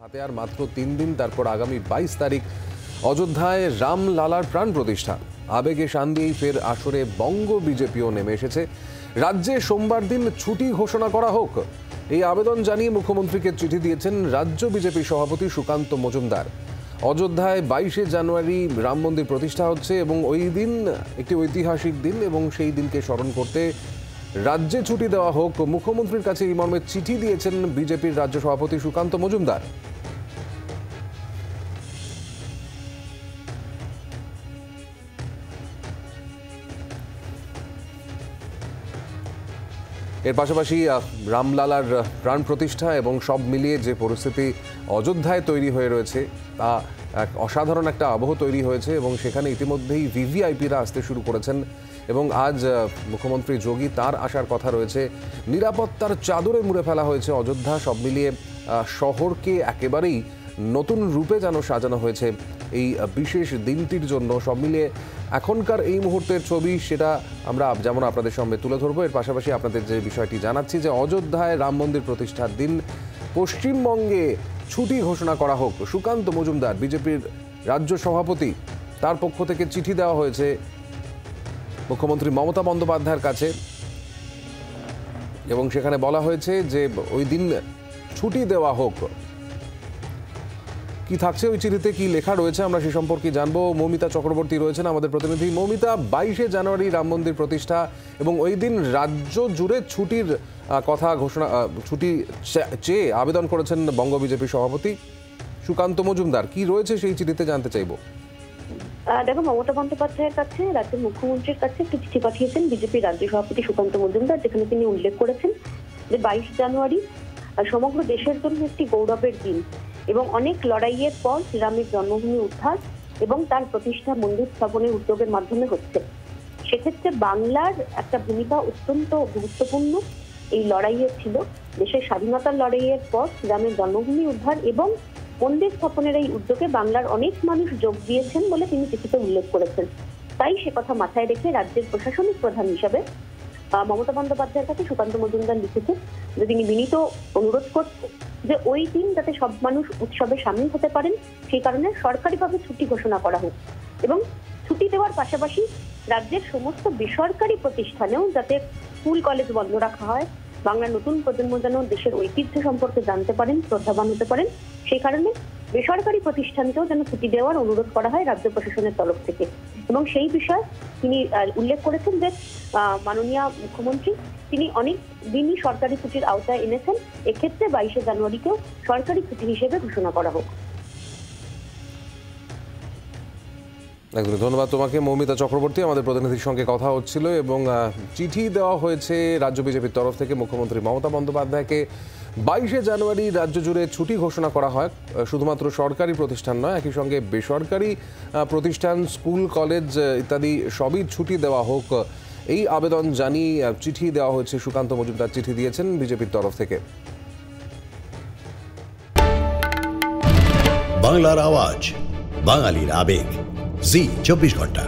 হাতে আর মাত্র 3 দিন, তারপর আগামী 22 তারিখ অযোধ্যায় রামলালার প্রাণ প্রতিষ্ঠা। আবেগে শান দিয়েই ফের আসরে বঙ্গ বিজেপিও নেমে এসেছে। রাজ্যে সোমবার দিন ছুটি ঘোষণা করা হোক, এই আবেদন জানিয়ে মুখ্যমন্ত্রীকে চিঠি দিয়েছেন রাজ্য বিজেপি সভাপতি সুকান্ত মজুমদার। অযোধ্যায় 22শে জানুয়ারি রাম মন্দির প্রতিষ্ঠা হচ্ছে এবং ওই দিন একটি ঐতিহাসিক দিন, এবং সেই দিনকে স্মরণ করতে রাজ্যে ছুটি দেওয়া হোক, মুখ্যমন্ত্রীর কাছে এই মর্মে চিঠি দিয়েছেন বিজেপির রাজ্য সভাপতি সুকান্ত মজুমদার। এর পাশাপাশি রামলালার প্রাণ প্রতিষ্ঠা এবং সব মিলিয়ে যে পরিস্থিতি অযোধ্যায় তৈরি হয়ে রয়েছে, তা এক অসাধারণ একটা আবহ তৈরি হয়েছে এবং সেখানে ইতিমধ্যেই ভিভিআইপিরা আসতে শুরু করেছেন এবং আজ মুখ্যমন্ত্রী যোগী তার আসার কথা রয়েছে। নিরাপত্তার চাদরে মুড়ে ফেলা হয়েছে অযোধ্যা। সব মিলিয়ে শহরকে একেবারেই নতুন রূপে যেন সাজানো হয়েছে এই বিশেষ দিনটির জন্য। সব মিলিয়ে এখনকার এই মুহূর্তের ছবি সেটা আমরা যেমন আপনাদের সামনে তুলে ধরবো। এর পাশাপাশি আপনাদের যে বিষয়টি জানাচ্ছি যে অযোধ্যায় রাম মন্দির প্রতিষ্ঠার দিন পশ্চিমবঙ্গে ছুটি ঘোষণা করা হোক। সুকান্ত মজুমদার বিজেপির রাজ্য সভাপতি, তার পক্ষ থেকে চিঠি দেওয়া হয়েছে মুখ্যমন্ত্রী মমতা বন্দ্যোপাধ্যায়ের কাছে এবং সেখানে বলা হয়েছে যে ওই দিন ছুটি দেওয়া হোক। কি থাকছে ওই চিঠিতে, কি লেখা রয়েছে আমরা সে সম্পর্কে জানবো। মৌমিতা চক্রবর্তী রয়েছেন আমাদের প্রতিনিধি। মৌমিতা, 22শে জানুয়ারি রাম মন্দির প্রতিষ্ঠা এবং ওই দিন রাজ্য জুড়ে ছুটির কথা ঘোষণা, ছুটি চেয়ে আবেদন করেছেন বঙ্গ বিজেপি সভাপতি সুকান্ত মজুমদার। কি রয়েছে সেই চিঠিতে জানতে চাইবো। দেখো, মমতা বন্দ্যোপাধ্যায়ের কাছে রাজ্যের মুখ্যমন্ত্রীর কাছে একটি চিঠি পাঠিয়েছেন বিজেপির রাজ্য সভাপতি সুকান্ত মজুমদার, যেখানে তিনি উল্লেখ করেছেন যে 22 জানুয়ারি সমগ্র দেশের জন্য একটি গৌরবের দিন এবং অনেক লড়াইয়ের পর শ্রীরামের জন্মভূমি উদ্ধার এবং তার প্রতিষ্ঠা মন্দির স্থাপনের উদ্যোগের মাধ্যমে হচ্ছে। সেক্ষেত্রে বাংলার একটা ভূমিকা অত্যন্ত গুরুত্বপূর্ণ এই লড়াইয়ের ছিল। দেশের স্বাধীনতার লড়াইয়ের পর শ্রীরামের জন্মভূমি উদ্ধার এবং মন্দির স্থাপনের এই উদ্যোগে বাংলার অনেক মানুষ যোগ দিয়েছেন বলে তিনি চিঠিতে উল্লেখ করেছেন। তাই সে কথা মাথায় রেখে রাজ্যের প্রশাসনিক প্রধান হিসাবে মমতা বন্দ্যোপাধ্যায়ের কাছে সুকান্ত মজুমদার লিখেছেন যে তিনি বিনীত অনুরোধ করছেন যে ওই দিন যাতে সব মানুষ উৎসবে সামিল হতে পারেন, সেই কারণে সরকারিভাবে ছুটি ঘোষণা করা হোক এবং ছুটি দেওয়ার পাশাপাশি রাজ্যের সমস্ত বেসরকারি প্রতিষ্ঠানেও যাতে স্কুল কলেজ বন্ধ রাখা হয়, বাংলার নতুন প্রজন্ম যেন দেশের ঐতিহ্য সম্পর্কে জানতে পারেন, শ্রদ্ধাবান হতে পারেন, সেই কারণে বেসরকারি প্রতিষ্ঠানকেও যেন ছুটি দেওয়ার অনুরোধ করা হয় রাজ্য প্রশাসনের তরফ থেকে। এবং সেই বিষয়ে তিনি উল্লেখ করেছেন যে মাননীয় মুখ্যমন্ত্রী তিনি অনেক দিনই সরকারি ছুটির আওতায় এনেছেন, এক্ষেত্রে 22শে জানুয়ারিকেও সরকারি ছুটি হিসেবে ঘোষণা করা হোক। একদমই ধন্যবাদ তোমাকে মৌমিতা চক্রবর্তী। আমাদের প্রতিনিধির সঙ্গে কথা হচ্ছিল এবং চিঠি দেওয়া হয়েছে রাজ্য বিজেপির তরফ থেকে মুখ্যমন্ত্রী মমতা বন্দ্যোপাধ্যায়কে। 22শে জানুয়ারি রাজ্য জুড়ে ছুটি ঘোষণা করা হয়। শুধুমাত্র সরকারি প্রতিষ্ঠান নয়, একই সঙ্গে বেসরকারি প্রতিষ্ঠান, স্কুল কলেজ ইত্যাদি সবই ছুটি দেওয়া হোক, এই আবেদন জানিয়ে চিঠি দেওয়া হয়েছে। সুকান্ত মজুমদার চিঠি দিয়েছেন বিজেপির তরফ থেকে। বাংলার আওয়াজ, বাঙালির আবেগ, জি 24 ঘন্টা।